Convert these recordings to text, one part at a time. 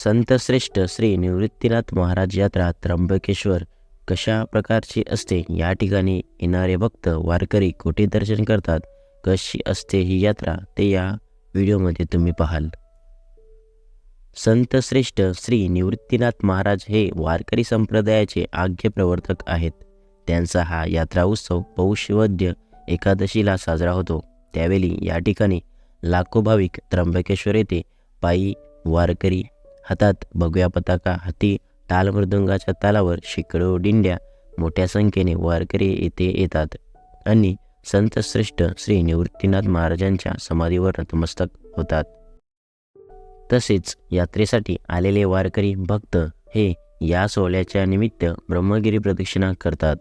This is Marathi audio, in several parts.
संतश्रेष्ठ श्री निवृत्तीनाथ महाराज यात्रा त्र्यंबकेश्वर कशा प्रकारची असते, या ठिकाणी येणारे भक्त वारकरी कुठे दर्शन करतात, कशी असते ही यात्रा, ते या व्हिडिओमध्ये तुम्ही पाहाल. संतश्रेष्ठ श्री निवृत्तीनाथ महाराज हे वारकरी संप्रदायाचे आद्य प्रवर्तक आहेत. त्यांचा हा यात्रा उत्सव पौष वद्य एकादशीला साजरा होतो. त्यावेळी या ठिकाणी लाखो भाविक त्र्यंबकेश्वर येथे पायी वारकरी, हातात भगव्या पताका, हाती टाल मृदुंगाच्या तालावर शेकडो दिंड्या, मोठ्या संख्येने वारकरी येथे येतात आणि संतश्रेष्ठ श्री निवृत्तीनाथ महाराजांच्या समाधीवर नतमस्तक होतात. तसेच यात्रेसाठी आलेले वारकरी भक्त हे या सोहळ्याच्या निमित्त ब्रह्मगिरी प्रदक्षिणा करतात.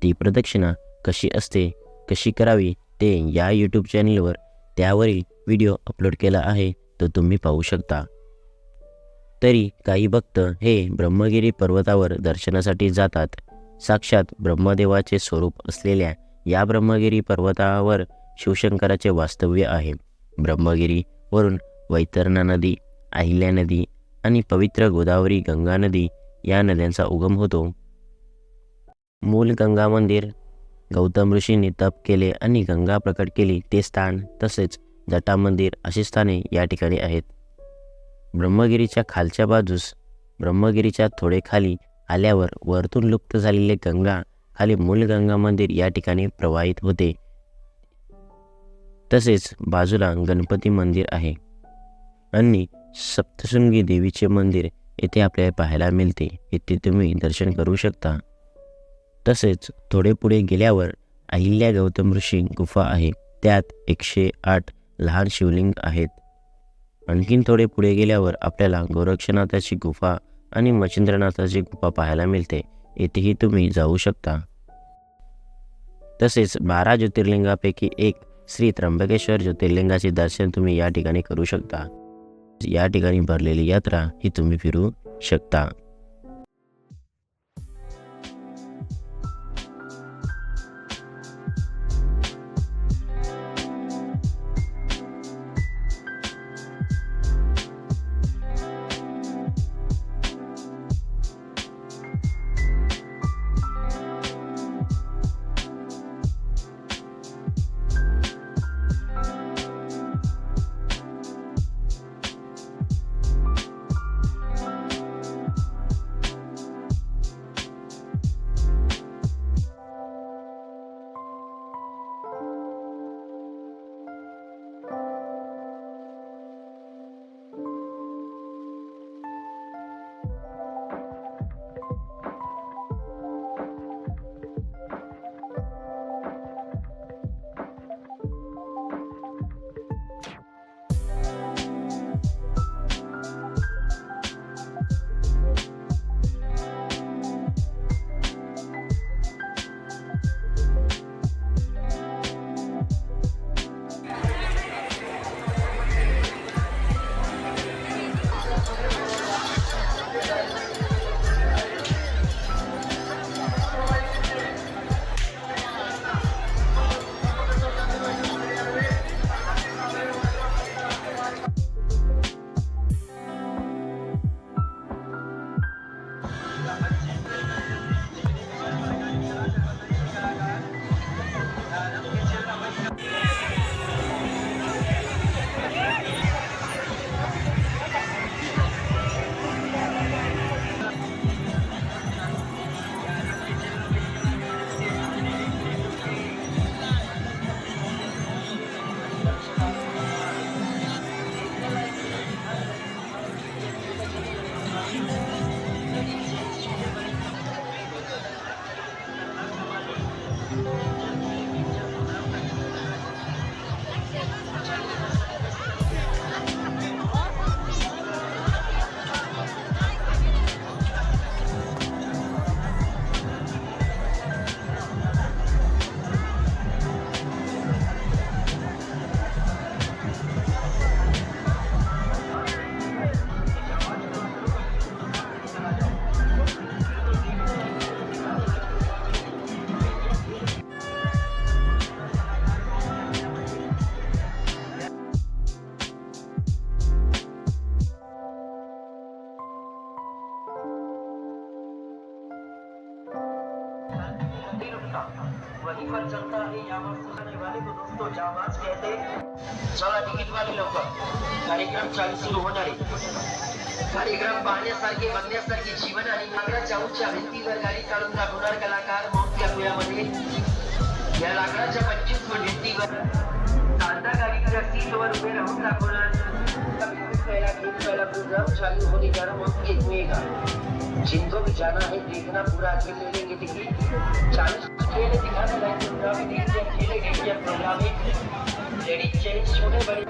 ती प्रदक्षिणा कशी असते, कशी करावी, ते या यूट्यूब चॅनलवर त्यावरील व्हिडिओ अपलोड केला आहे, तो तुम्ही पाहू शकता. तरी काही भक्त हे ब्रह्मगिरी पर्वतावर दर्शनासाठी जातात. साक्षात ब्रह्मदेवाचे स्वरूप असलेल्या या ब्रह्मगिरी पर्वतावर शिवशंकराचे वास्तव्य आहे. ब्रह्मगिरीवरून वैतरणा नदी, अहिल्या नदी आणि पवित्र गोदावरी गंगा नदी या नद्यांचा उगम होतो. मूल गंगा मंदिर, गौतम ऋषींनी तप केले आणि गंगा प्रकट केली ते स्थान, तसेच जटा मंदिर अशी स्थाने या ठिकाणी आहेत. ब्रह्मगिरीच्या खालच्या बाजूस, ब्रह्मगिरीच्या थोडे खाली आल्यावर वरतून लुप्त झालेले गंगा खाली मूल गंगा मंदिर या ठिकाणी प्रवाहित होते. तसेच बाजूला गणपती मंदिर आहे आणि सप्तशृंगी देवीचे मंदिर येथे आपल्याला पाहायला मिळते. येथे तुम्ही दर्शन करू शकता. तसेच थोडे पुढे गेल्यावर अहिल्या गौतम ऋषी गुफा आहे. त्यात 108 लहान शिवलिंग आहेत. आणखीन थोडे पुढे गेल्यावर आपल्याला गोरक्षनाथाची गुफा आणि मच्छिंद्रनाथाची गुफा पाहायला मिळते. येथेही तुम्ही जाऊ शकता. तसेच 12 ज्योतिर्लिंगापैकी एक श्री त्र्यंबकेश्वर ज्योतिर्लिंगाचे दर्शन तुम्ही या ठिकाणी करू शकता. या ठिकाणी भरलेली यात्रा ही तुम्ही फिरू शकता. का वहीं पर चलता है यावत सुनने वाले को दोस्तों जाबाज कहते हैं। चला तिकीट वाले लवकर कार्यक्रम चालू सुरू होणार आहे। कार्यक्रम पाहण्यासारखे बघण्यासारखे जीवन आणि नागराच्या उच्च भिंतीवर गाडी काढून दाखवणार कलाकार मौत या पुण्यामध्ये या लाकडाच्या 25 फूट भिंतीवर कांदा गाडीच्या सीटवर उभे राहून दाखवणार पहला प्रोग्राम चालू होने जा रहा मौत एक मेगा जिनको भी जाना है देखना पूरा खेल ले लेंगे टिकट 40 खेल दिखाने लायक प्रोग्राम है। खेले गए प्रोग्राम है लेडीज जेंट्स छोटे बड़े